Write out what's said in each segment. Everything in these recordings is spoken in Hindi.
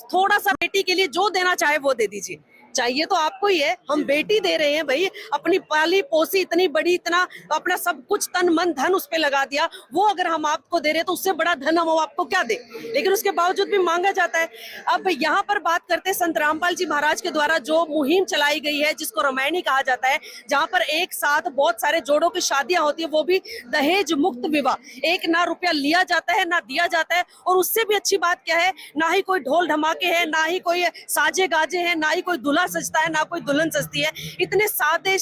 थोड़ा सा बेटी के लिए जो देना चाहे वो दे दीजिए। चाहिए तो आपको ही है, हम बेटी दे रहे हैं भाई, अपनी पाली पोसी इतनी बड़ी, इतना अपना सब कुछ तन मन धन उस पे लगा दिया, वो अगर हम आपको दे रहे हैं तो उससे बड़ा धन हम आपको क्या दे। लेकिन उसके बावजूद भी मांगा जाता है। अब यहाँ पर बात करते हैं संत रामपाल जी महाराज के द्वारा जो मुहिम चलाई गई है, जिसको रामायणी कहा जाता है, जहाँ पर एक साथ बहुत सारे जोड़ों की शादियां होती है, वो भी दहेज मुक्त विवाह, एक ना रुपया लिया जाता है ना दिया जाता है। और उससे भी अच्छी बात क्या है, ना ही कोई ढोल धमाके हैं, ना ही कोई साजे गाजे हैं, ना ही कोई दूल्हा सजता है, ना कोई दुल्हन सजती है। इतने सादे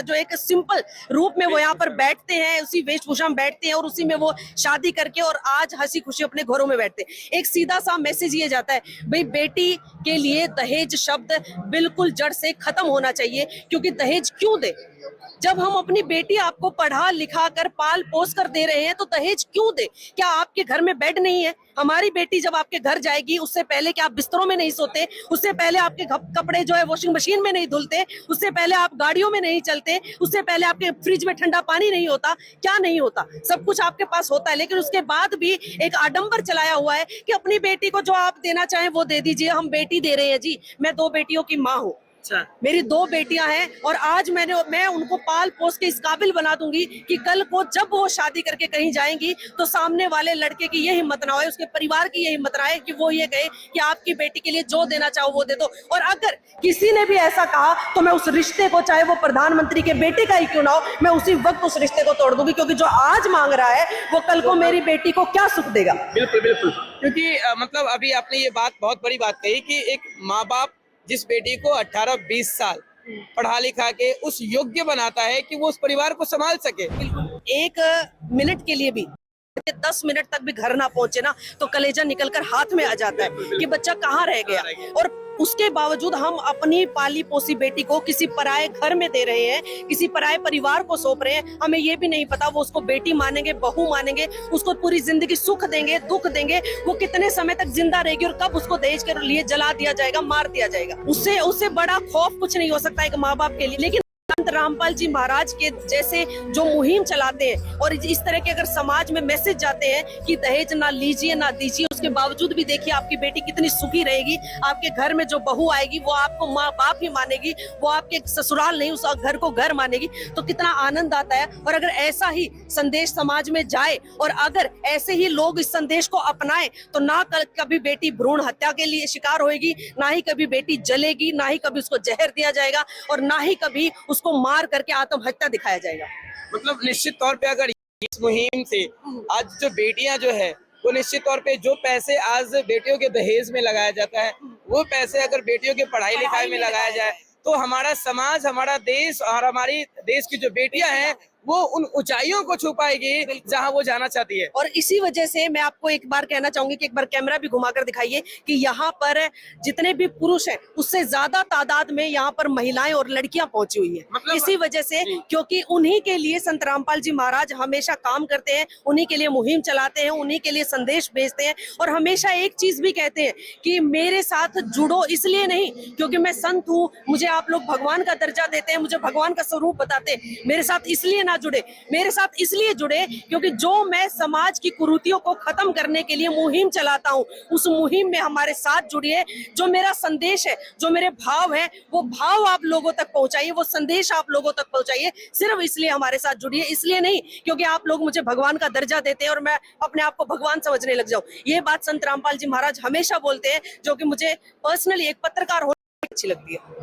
जो एक सिंपल रूप में वो यहाँ पर बैठते हैं, उसी वेशभूषा में बैठते हैं और उसी में वो शादी करके और आज हंसी खुशी अपने घरों में बैठते हैं। एक सीधा सा मैसेज ये जाता है भाई, बेटी के लिए दहेज शब्द बिल्कुल जड़ से खत्म होना चाहिए। क्योंकि दहेज क्यों दे? जब हम अपनी बेटी आपको पढ़ा लिखा कर पाल पोस कर दे रहे हैं तो दहेज क्यों दे? क्या आपके घर में बेड नहीं है? हमारी बेटी जब आपके घर जाएगी, उससे पहले कि आप बिस्तरों में नहीं सोते, उससे पहले आपके कपड़े जो है वॉशिंग मशीन में नहीं धुलते, उससे पहले आप गाड़ियों में नहीं चलते, उससे पहले आपके फ्रिज में ठंडा पानी नहीं होता, क्या नहीं होता? सब कुछ आपके पास होता है। लेकिन उसके बाद भी एक आडंबर चलाया हुआ है कि अपनी बेटी को जो आप देना चाहें वो दे दीजिए। हम बेटी दे रहे हैं जी, मैं 2 बेटियों की माँ हूँ, मेरी 2 बेटियां हैं और आज मैं उनको पाल पोस के इस काबिल बना दूंगी कि कल को जब वो शादी करके कहीं जाएंगी तो सामने वाले लड़के की ये हिम्मत ना हो, उसके परिवार की ये हिम्मत ना हो कि वो ये कहे कि आपकी बेटी के लिए जो देना चाहो वो दे दो। और अगर किसी ने भी ऐसा कहा तो मैं उस रिश्ते को, चाहे वो प्रधानमंत्री के बेटे का ही क्यों ना हो, मैं उसी वक्त उस रिश्ते को तोड़ दूंगी। क्योंकि जो आज मांग रहा है वो कल को मेरी बेटी को क्या सुख देगा। बिल्कुल बिल्कुल, क्योंकि मतलब अभी आपने ये बात, बहुत बड़ी बात कही कि एक माँ बाप जिस बेटी को 18-20 साल पढ़ा लिखा के उस योग्य बनाता है कि वो उस परिवार को संभाल सके। एक मिनट के लिए भी, 10 मिनट तक भी घर ना पहुंचे ना तो कलेजा निकलकर हाथ में आ जाता है कि बच्चा कहाँ रह गया। और उसके बावजूद हम अपनी पाली पोसी बेटी को किसी पराये घर में दे रहे हैं, किसी पराये परिवार को सौंप रहे हैं। हमें ये भी नहीं पता वो उसको बेटी मानेंगे, बहू मानेंगे, उसको पूरी जिंदगी सुख देंगे, दुख देंगे, वो कितने समय तक जिंदा रहेगी और कब उसको दहेज के लिए जला दिया जाएगा, मार दिया जाएगा। उससे बड़ा खौफ कुछ नहीं हो सकता एक माँ बाप के लिए। लेकिन संत रामपाल जी महाराज के जैसे जो मुहिम चलाते हैं और इस तरह के अगर समाज में मैसेज जाते हैं कि दहेज ना लीजिए ना दीजिए, उसके बावजूद भी देखिए आपकी बेटी कितनी सुखी रहेगी। आपके घर में जो बहू आएगी वो आपको माँ बाप ही मानेगी, वो आपके ससुराल नहीं उस घर को घर मानेगी। तो कितना आनंद आता है। और अगर ऐसा ही संदेश समाज में जाए और अगर ऐसे ही लोग इस संदेश को अपनाएं तो ना कभी बेटी भ्रूण हत्या के लिए शिकार होगी, ना ही कभी बेटी जलेगी, ना ही कभी उसको जहर दिया जाएगा और ना ही कभी उसको मार करके आत्महत्या दिखाया जाएगा। मतलब निश्चित तौर पे अगर इस मुहिम से आज जो बेटियां जो है वो निश्चित तौर पे जो पैसे आज बेटियों के दहेज में लगाया जाता है, वो पैसे अगर बेटियों के पढ़ाई लिखाई में लगाया जाए तो हमारा समाज, हमारा देश और हमारी देश की जो बेटियां हैं वो उन ऊंचाइयों को छू पाएगी जहां वो जाना चाहती है। और इसी वजह से मैं आपको एक बार कहना चाहूंगी कि एक बार कैमरा भी घुमाकर दिखाइए कि यहाँ पर जितने भी पुरुष हैं उससे ज्यादा तादाद में यहाँ पर महिलाएं और लड़कियां पहुंची हुई है। मतलब इसी वजह से, क्योंकि उन्हीं के लिए संत रामपाल जी महाराज हमेशा काम करते हैं, उन्हीं के लिए मुहिम चलाते हैं, उन्हीं के लिए संदेश भेजते हैं और हमेशा एक चीज भी कहते हैं कि मेरे साथ जुड़ो, इसलिए नहीं क्योंकि मैं संत हूँ, मुझे आप लोग भगवान का दर्जा देते हैं, मुझे भगवान का स्वरूप बताते हैं, मेरे साथ इसलिए ना जुड़े, मेरे साथ इसलिए जुड़े क्योंकि जो मैं समाज की कुरीतियों को खत्म करने के लिए मुहिम चलाता हूं, उस मुहिम में हमारे साथ जुड़िए। जो मेरा संदेश है, जो मेरे भाव है, वो भाव आप लोगों तक पहुंचाइए, वो संदेश आप लोगों तक पहुंचाइए। सिर्फ इसलिए हमारे साथ जुड़िए, इसलिए नहीं क्योंकि आप लोग मुझे भगवान का दर्जा देते हैं और मैं अपने आप को भगवान समझने लग जाऊं। ये बात संत रामपाल जी महाराज हमेशा बोलते हैं, जो कि मुझे पर्सनली एक पत्रकार होने अच्छी लगती है।